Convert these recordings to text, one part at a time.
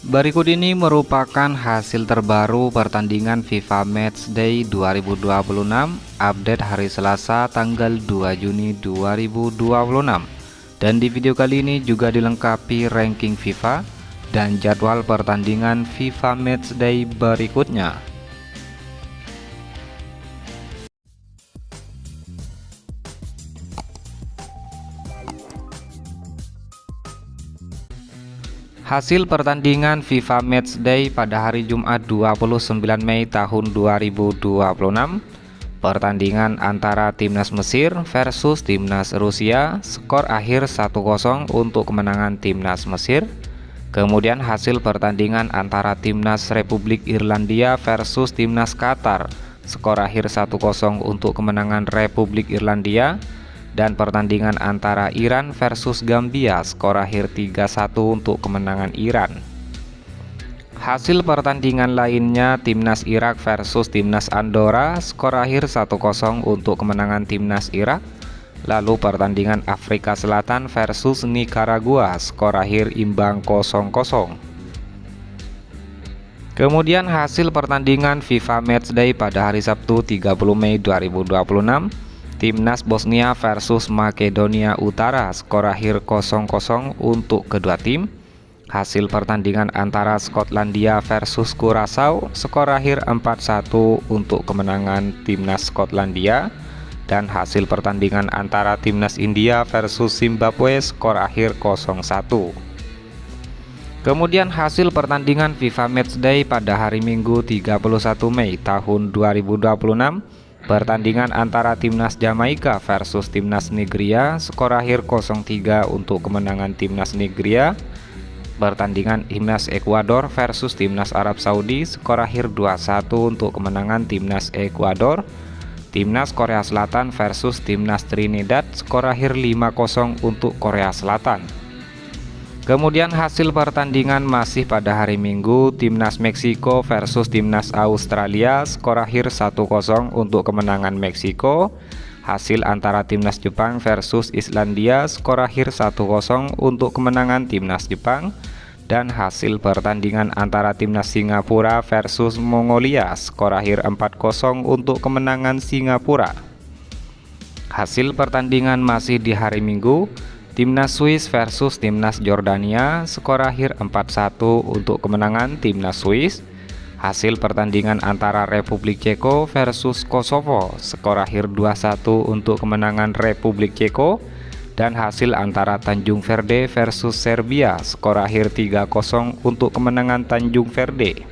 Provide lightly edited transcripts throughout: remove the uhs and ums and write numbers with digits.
Berikut ini merupakan hasil terbaru pertandingan FIFA Matchday 2026 update hari Selasa tanggal 2 Juni 2026. Dan di video kali ini juga dilengkapi ranking FIFA dan jadwal pertandingan FIFA Matchday berikutnya. Hasil pertandingan FIFA Matchday pada hari Jumat 29 Mei tahun 2026. Pertandingan antara Timnas Mesir versus Timnas Rusia, skor akhir 1-0 untuk kemenangan Timnas Mesir. Kemudian hasil pertandingan antara Timnas Republik Irlandia versus Timnas Qatar, skor akhir 1-0 untuk kemenangan Republik Irlandia. Dan pertandingan antara Iran versus Gambia, skor akhir 3-1 untuk kemenangan Iran. Hasil pertandingan lainnya Timnas Irak versus Timnas Andorra, skor akhir 1-0 untuk kemenangan Timnas Irak. Lalu pertandingan Afrika Selatan versus Nicaragua, skor akhir imbang 0-0. Kemudian hasil pertandingan FIFA Matchday pada hari Sabtu 30 Mei 2026, Timnas Bosnia versus Makedonia Utara, skor akhir 0-0 untuk kedua tim. Hasil pertandingan antara Skotlandia versus Curaçao, skor akhir 4-1 untuk kemenangan Timnas Skotlandia. Dan hasil pertandingan antara Timnas India versus Zimbabwe, skor akhir 0-1. Kemudian hasil pertandingan FIFA Matchday pada hari Minggu 31 Mei tahun 2026, pertandingan antara Timnas Jamaika versus Timnas Nigeria, skor akhir 0-3 untuk kemenangan Timnas Nigeria. Pertandingan Timnas Ekuador versus Timnas Arab Saudi, skor akhir 2-1 untuk kemenangan Timnas Ekuador. Timnas Korea Selatan versus Timnas Trinidad, skor akhir 5-0 untuk Korea Selatan. Kemudian hasil pertandingan masih pada hari Minggu, Timnas Meksiko versus Timnas Australia, skor akhir 1-0 untuk kemenangan Meksiko. Hasil antara Timnas Jepang versus Islandia, skor akhir 1-0 untuk kemenangan Timnas Jepang. Dan hasil pertandingan antara Timnas Singapura versus Mongolia, skor akhir 4-0 untuk kemenangan Singapura. Hasil pertandingan masih di hari Minggu, Timnas Swiss versus Timnas Jordania, skor akhir 4-1 untuk kemenangan Timnas Swiss. Hasil pertandingan antara Republik Ceko versus Kosovo, skor akhir 2-1 untuk kemenangan Republik Ceko. Dan hasil antara Tanjung Verde versus Serbia, skor akhir 3-0 untuk kemenangan Tanjung Verde.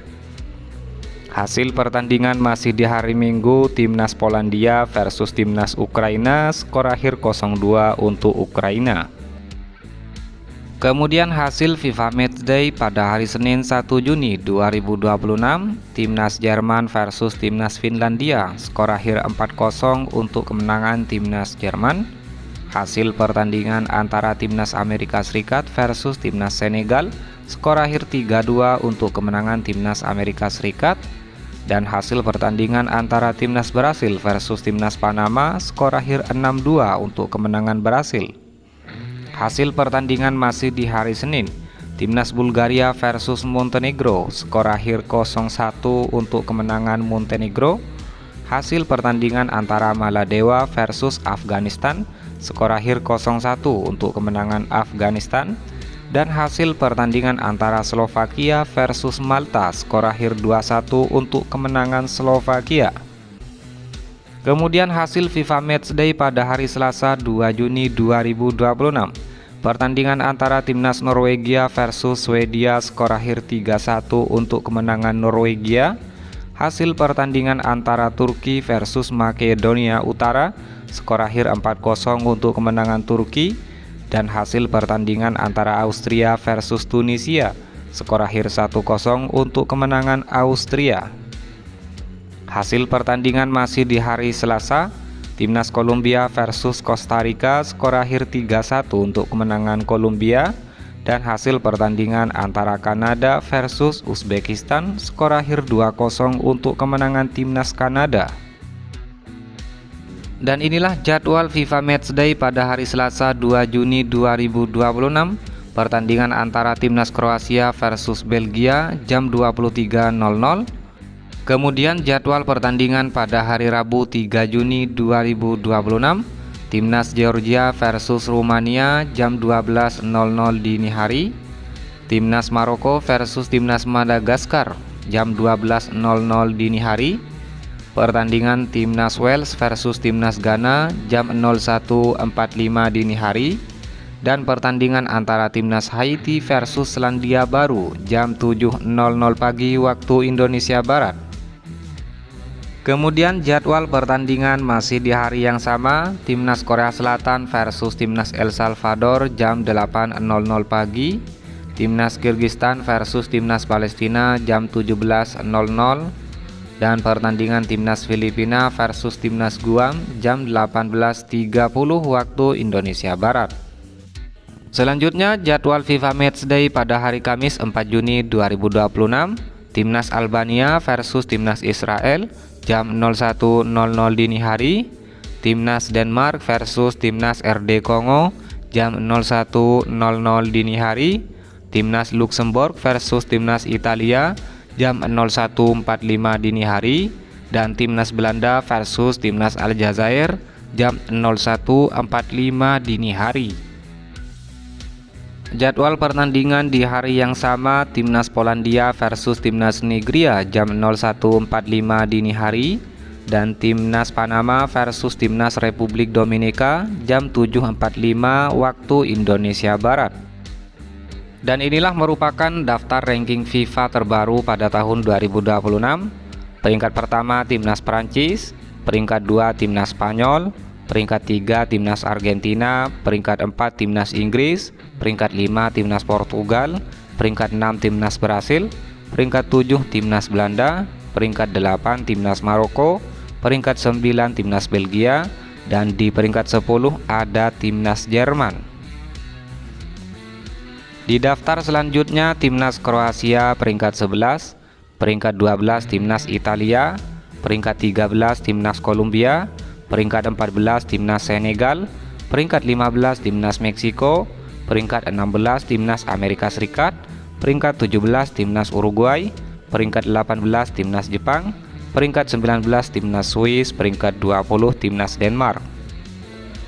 Hasil pertandingan masih di hari Minggu, Timnas Polandia versus Timnas Ukraina, skor akhir 0-2 untuk Ukraina. Kemudian hasil FIFA Matchday pada hari Senin 1 Juni 2026, Timnas Jerman versus Timnas Finlandia, skor akhir 4-0 untuk kemenangan Timnas Jerman. Hasil pertandingan antara Timnas Amerika Serikat versus Timnas Senegal, skor akhir 3-2 untuk kemenangan Timnas Amerika Serikat. Dan hasil pertandingan antara Timnas Brasil versus Timnas Panama, skor akhir 6-2 untuk kemenangan Brasil. Hasil pertandingan masih di hari Senin, Timnas Bulgaria versus Montenegro, skor akhir 0-1 untuk kemenangan Montenegro. Hasil pertandingan antara Maladewa versus Afghanistan, skor akhir 0-1 untuk kemenangan Afghanistan. Dan hasil pertandingan antara Slovakia versus Malta, skor akhir 2-1 untuk kemenangan Slovakia. Kemudian hasil FIFA Matchday pada hari Selasa 2 Juni 2026, pertandingan antara Timnas Norwegia versus Swedia, skor akhir 3-1 untuk kemenangan Norwegia. Hasil pertandingan antara Turki versus Makedonia Utara, skor akhir 4-0 untuk kemenangan Turki. Dan hasil pertandingan antara Austria versus Tunisia, skor akhir 1-0 untuk kemenangan Austria. Hasil pertandingan masih di hari Selasa, Timnas Kolombia versus Costa Rica, skor akhir 3-1 untuk kemenangan Kolombia. Dan hasil pertandingan antara Kanada versus Uzbekistan, skor akhir 2-0 untuk kemenangan Timnas Kanada. Dan inilah jadwal FIFA Matchday pada hari Selasa 2 Juni 2026. pertandingan antara timnas Kroasia versus Belgia jam 23.00. Kemudian jadwal pertandingan pada hari Rabu 3 Juni 2026, timnas Georgia versus Rumania jam 12.00 dini hari, timnas Maroko versus timnas Madagaskar jam 12.00 dini hari, pertandingan timnas Wales versus timnas Ghana jam 01.45 dini hari, dan pertandingan antara timnas Haiti versus Selandia Baru jam 7.00 pagi waktu Indonesia Barat. Kemudian jadwal pertandingan masih di hari yang sama, timnas Korea Selatan versus timnas El Salvador jam 8.00 pagi, timnas Kyrgyzstan versus timnas Palestina jam 17.00, dan pertandingan timnas Filipina versus timnas Guam jam 18.30 waktu Indonesia Barat. Selanjutnya jadwal FIFA Matchday pada hari Kamis 4 Juni 2026, timnas Albania versus timnas Israel jam 01.00 dini hari, timnas Denmark versus timnas RD Kongo jam 01.00 dini hari, timnas Luxembourg versus timnas Italia jam 01.45 dini hari, dan timnas Belanda versus timnas Aljazair jam 01.45 dini hari. Jadwal pertandingan di hari yang sama, timnas Polandia versus timnas Nigeria jam 01.45 dini hari, dan timnas Panama versus timnas Republik Dominika jam 7.45 waktu Indonesia Barat. Dan inilah merupakan daftar ranking FIFA terbaru pada tahun 2026. Peringkat pertama timnas Prancis, peringkat 2 timnas Spanyol, peringkat 3 timnas Argentina, peringkat 4 timnas Inggris, peringkat 5 timnas Portugal, peringkat 6 timnas Brasil, peringkat 7 timnas Belanda, peringkat 8 timnas Maroko, peringkat 9 timnas Belgia, dan di peringkat 10 ada timnas Jerman. Di daftar selanjutnya timnas Kroasia peringkat 11, peringkat 12 timnas Italia, peringkat 13 timnas Kolombia, peringkat 14 timnas Senegal, peringkat 15 timnas Meksiko, peringkat 16 timnas Amerika Serikat, peringkat 17 timnas Uruguay, peringkat 18 timnas Jepang, peringkat 19 timnas Swiss, peringkat 20 timnas Denmark.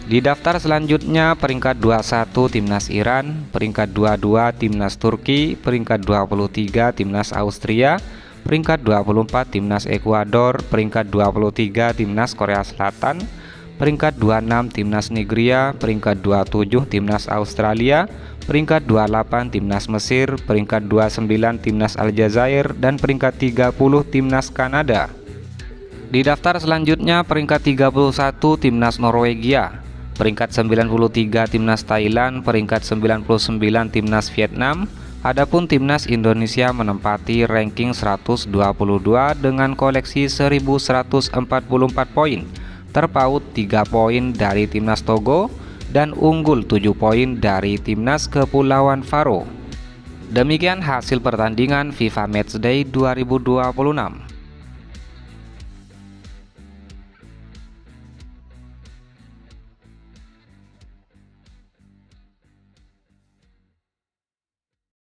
Di daftar selanjutnya peringkat 21 timnas Iran, peringkat 22 timnas Turki, peringkat 23 timnas Austria, peringkat 24 timnas Ekuador, peringkat 23 timnas Korea Selatan, peringkat 26 timnas Nigeria, peringkat 27 timnas Australia, peringkat 28 timnas Mesir, peringkat 29 timnas Aljazair, dan peringkat 30 timnas Kanada. Di daftar selanjutnya peringkat 31 timnas Norwegia, peringkat 93 timnas Thailand, peringkat 99 timnas Vietnam. Adapun timnas Indonesia menempati ranking 122 dengan koleksi 1144 poin, terpaut 3 poin dari timnas Togo dan unggul 7 poin dari timnas Kepulauan Faro. Demikian hasil pertandingan FIFA Matchday 2026.